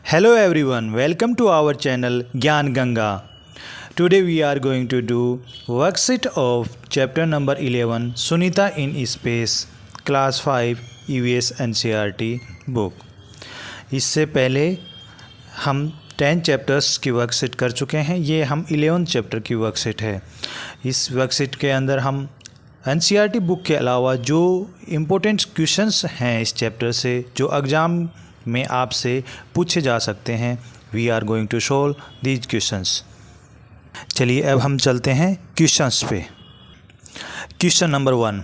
Hello everyone, welcome to our channel Gyan Ganga. Today we are going to do worksheet of chapter number 11 Sunita in Space class 5 EVS NCERT book. इससे पहले हम 10 chapters की worksheet कर चुके हैं। ये हम 11 चैप्टर की वर्कशीट है। इस वर्कशीट के अंदर हम NCERT बुक के अलावा जो इम्पोर्टेंट क्वेश्चंस हैं इस चैप्टर से जो एग्ज़ाम में आपसे पूछे जा सकते हैं, we are going to solve these questions. चलिए अब हम चलते हैं क्वेश्चंस पे। Question number 1,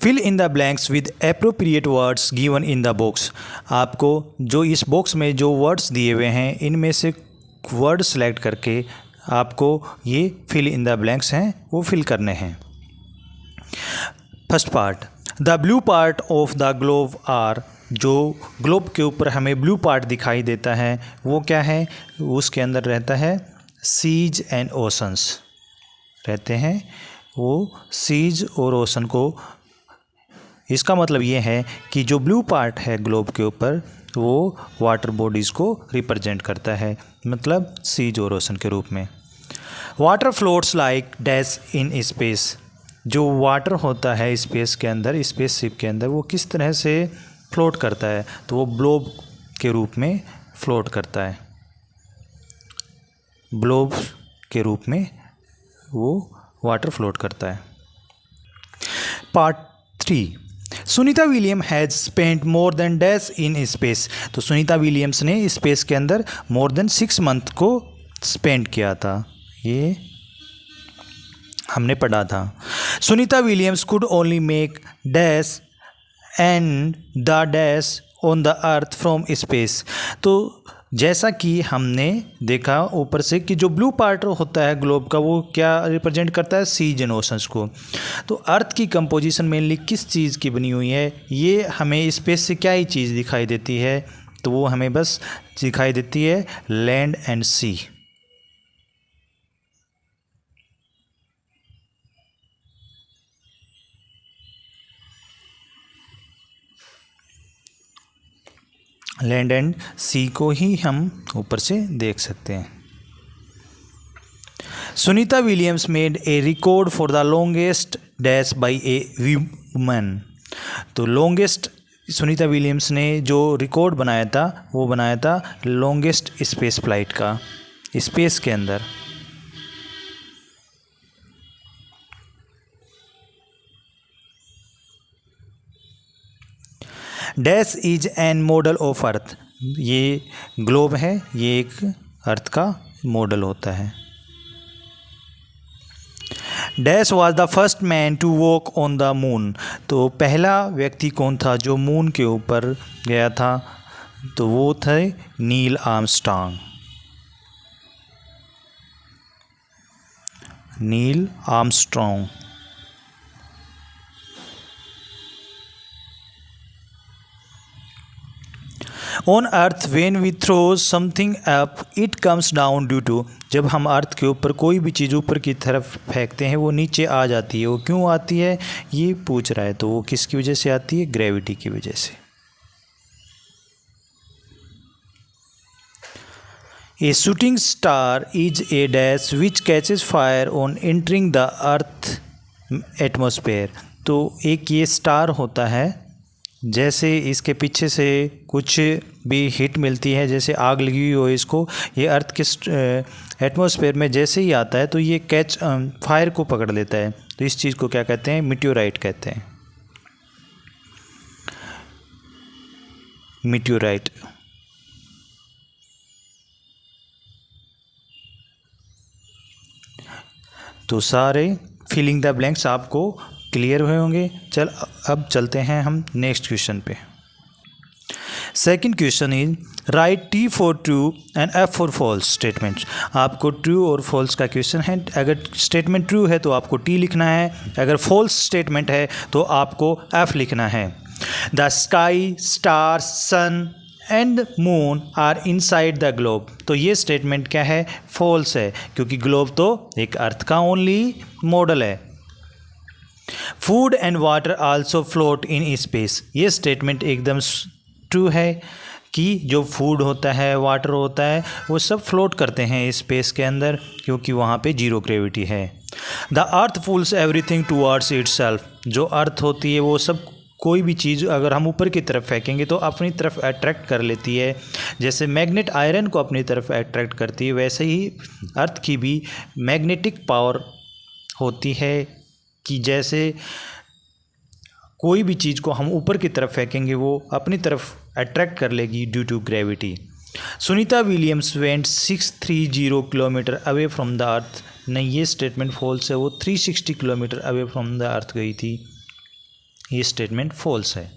fill in the blanks with appropriate words given in the box. आपको जो इस बॉक्स में जो वर्ड्स दिए हुए हैं इनमें से वर्ड सेलेक्ट करके आपको ये फिल इन द ब्लैंक्स हैं वो फिल करने हैं। First part, the blue part of the globe are. जो ग्लोब के ऊपर हमें ब्लू पार्ट दिखाई देता है वो क्या है? उसके अंदर रहता है सीज एंड ओशंस रहते हैं। वो सीज और ओशन को, इसका मतलब ये है कि जो ब्लू पार्ट है ग्लोब के ऊपर वो वाटर बॉडीज़ को रिप्रेजेंट करता है, मतलब सीज और ओशन के रूप में। Water floats like dash in space. जो वाटर होता है स्पेस के अंदर, स्पेसशिप के अंदर, वो किस तरह से फ्लोट करता है? तो वो ब्लोब के रूप में फ्लोट करता है। ब्लोब के रूप में वो वाटर फ्लोट करता है। Part 3, Sunita William has spent more than dash in space. तो सुनीता विलियम्स ने स्पेस के अंदर मोर देन 6 मंथ को स्पेंड किया था, ये हमने पढ़ा था। Sunita Williams could only make dash and the dash on the earth from space. तो जैसा कि हमने देखा ऊपर से कि जो ब्लू पार्ट होता है ग्लोब का वो क्या रिप्रेजेंट करता है? सीज एंड ओशंस को। तो अर्थ की कंपोजिशन मेनली किस चीज़ की बनी हुई है? ये हमें स्पेस से क्या ही चीज़ दिखाई देती है? तो वो हमें बस दिखाई देती है land and sea. Land and sea को ही हम ऊपर से देख सकते हैं। Sunita Williams made a record for the longest dash by a woman. तो लॉन्गेस्ट, सुनीता विलियम्स ने जो रिकॉर्ड बनाया था वो बनाया था लॉन्गेस्ट स्पेस फ्लाइट का, स्पेस के अंदर। Dash is an model of earth. ये ग्लोब है, ये एक अर्थ का मॉडल होता है। Dash was the first man to walk on the moon. तो पहला व्यक्ति कौन था जो मून के ऊपर गया था? तो वो थे Neil Armstrong. Neil Armstrong. On earth when we throw something up it comes down due to. जब हम अर्थ के ऊपर कोई भी चीज़ ऊपर की तरफ फेंकते हैं वो नीचे आ जाती है। वो क्यों आती है ये पूछ रहा है। तो वो किसकी वजह से आती है? ग्रेविटी की वजह से। A shooting star is a dash which catches fire on entering the earth atmosphere. तो एक ये स्टार होता है, जैसे इसके पीछे से कुछ भी हीट मिलती है, जैसे आग लगी हुई हो इसको, ये अर्थ के एटमॉस्फेयर में जैसे ही आता है तो ये कैच फायर को पकड़ लेता है। तो इस चीज़ को क्या कहते हैं? मीटियोराइट कहते हैं। मीटियोराइट। तो सारे फिलिंग द ब्लैंक्स आपको क्लियर हुए होंगे। अब चलते हैं हम नेक्स्ट क्वेश्चन पे। Second question is write T for true and F for false statement. आपको ट्रू और फॉल्स का क्वेश्चन है। अगर स्टेटमेंट ट्रू है तो आपको टी लिखना है, अगर फॉल्स स्टेटमेंट है तो आपको एफ लिखना है। The sky, star, sun and moon are inside the globe. तो ये स्टेटमेंट क्या है? फॉल्स है, क्योंकि ग्लोब तो एक अर्थ का ओनली मॉडल है। Food and water also float in space. ये स्टेटमेंट एकदम ट्रू है कि जो फूड होता है, वाटर होता है, वो सब फ्लोट करते हैं स्पेस के अंदर, क्योंकि वहाँ पे जीरो ग्रेविटी है। The earth pulls everything towards itself, जो अर्थ होती है वो सब, कोई भी चीज़ अगर हम ऊपर की तरफ फेंकेंगे तो अपनी तरफ अट्रैक्ट कर लेती है। जैसे मैग्नेट आयरन को अपनी तरफ अट्रैक्ट करती है, वैसे ही अर्थ की भी मैग्नेटिक पावर होती है कि जैसे कोई भी चीज़ को हम ऊपर की तरफ फेंकेंगे वो अपनी तरफ अट्रैक्ट कर लेगी due to gravity. Sunita Williams went 630 kilometre away from the earth. नहीं, ये स्टेटमेंट फॉल्स है, वो 360 kilometre away from the earth गई थी, ये स्टेटमेंट फॉल्स है।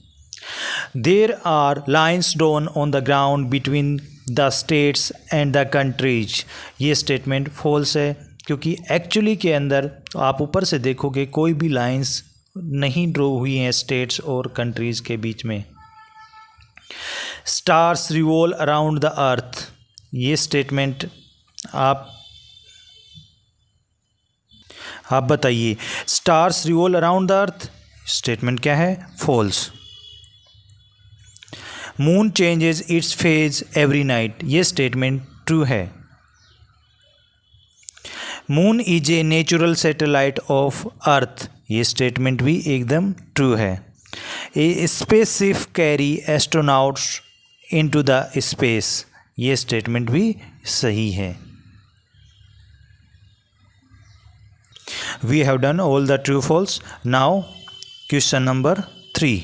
There are lines drawn on the ground between the states and the countries, ये statement false है, क्योंकि एक्चुअली के अंदर आप ऊपर से देखोगे कोई भी लाइन्स नहीं ड्रॉ हुई हैं स्टेट्स और कंट्रीज़ के बीच में। Stars revolve around the earth, ये स्टेटमेंट आप बताइए, stars revolve around the earth statement क्या है? False. Moon changes its phase every night, ये स्टेटमेंट ट्रू है। Moon is a natural satellite of earth, ये स्टेटमेंट भी एकदम ट्रू है। A spaceship carry astronauts into the space, ये statement भी सही है। We have done all the true false. Now question number 3।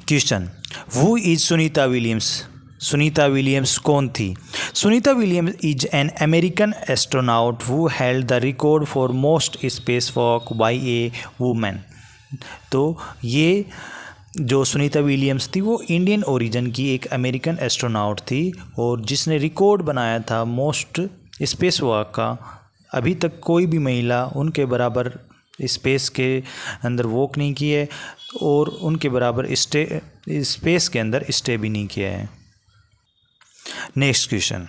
Question, who is Sunita Williams? Sunita Williams कौन थी? Sunita Williams is an American astronaut who held the record for most space walk bye A women. तो ये जो Sunita Williams थी वो Indian origin की एक American astronaut थी, और जिसने रिकॉर्ड बनाया था मोस्ट स्पेस वॉक का। अभी तक कोई भी महिला उनके बराबर स्पेस के अंदर वॉक नहीं की है, और उनके बराबर स्पेस के अंदर स्टे भी नहीं किया है। Next question,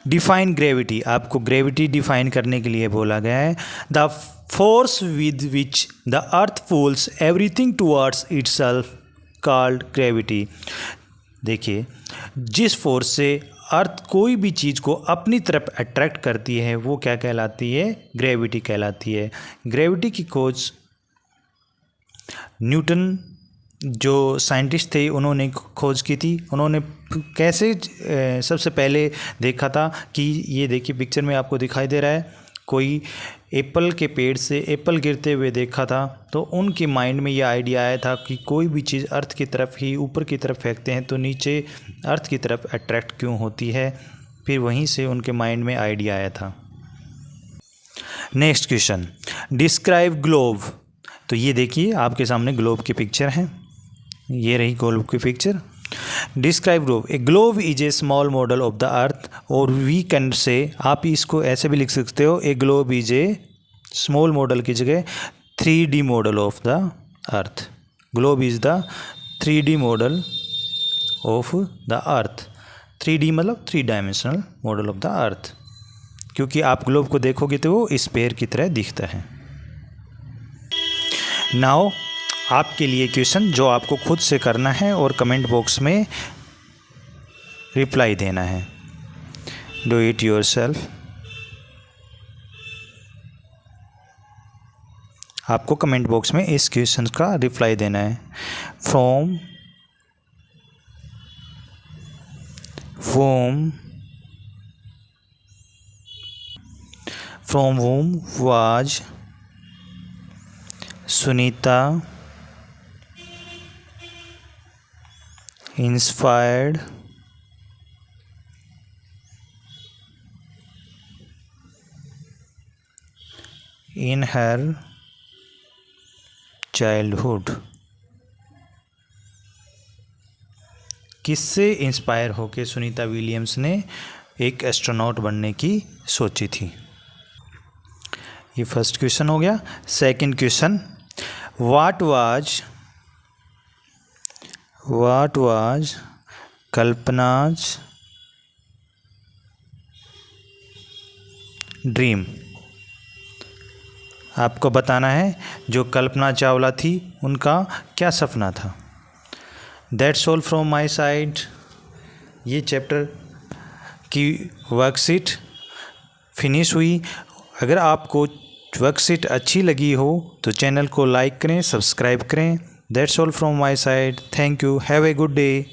define gravity. आपको ग्रेविटी डिफाइन करने के लिए बोला गया है। The force with which the earth pulls everything towards itself called gravity. देखिए, जिस फोर्स से अर्थ कोई भी चीज़ को अपनी तरफ अट्रैक्ट करती है वो क्या कहलाती है? ग्रेविटी कहलाती है। ग्रेविटी की खोज न्यूटन जो साइंटिस्ट थे उन्होंने खोज की थी। उन्होंने कैसे सबसे पहले देखा था कि ये देखिए पिक्चर में आपको दिखाई दे रहा है, कोई एप्पल के पेड़ से एप्पल गिरते हुए देखा था, तो उनके माइंड में ये आइडिया आया था कि कोई भी चीज़ अर्थ की तरफ ही ऊपर की तरफ फेंकते हैं तो नीचे अर्थ की तरफ अट्रैक्ट क्यों होती है। फिर वहीं से उनके माइंड में आइडिया आया था। Next question, describe globe. तो ये देखिए आपके सामने ग्लोब की पिक्चर है, ये रही ग्लोब की picture. Describe globe. A globe is a small model of the earth, और वी कैन से, आप इसको ऐसे भी लिख सकते हो, ए globe is a small model की जगह 3D model of the earth. Globe is the 3D model of the earth. 3D मतलब 3 dimensional model of the earth, क्योंकि आप ग्लोब को देखोगे तो वो स्फीयर की तरह दिखता है। नाउ आपके लिए क्वेश्चन जो आपको खुद से करना है और कमेंट बॉक्स में रिप्लाई देना है। Do it yourself. आपको कमेंट बॉक्स में इस क्वेश्चन का रिप्लाई देना है। From whom was Sunita inspired in her childhood। किससे इंस्पायर होके सुनीता विलियम्स ने एक एस्ट्रोनॉट बनने की सोची थी? ये फर्स्ट क्वेश्चन हो गया। Second question, what was Kalpana's dream. आपको बताना है जो कल्पना चावला थी उनका क्या सपना था। That's all from my side. ये चैप्टर की वर्कशीट फिनिश हुई। अगर आपको वर्कशीट अच्छी लगी हो तो चैनल को लाइक करें, सब्सक्राइब करें। That's all from my side. Thank you. Have a good day.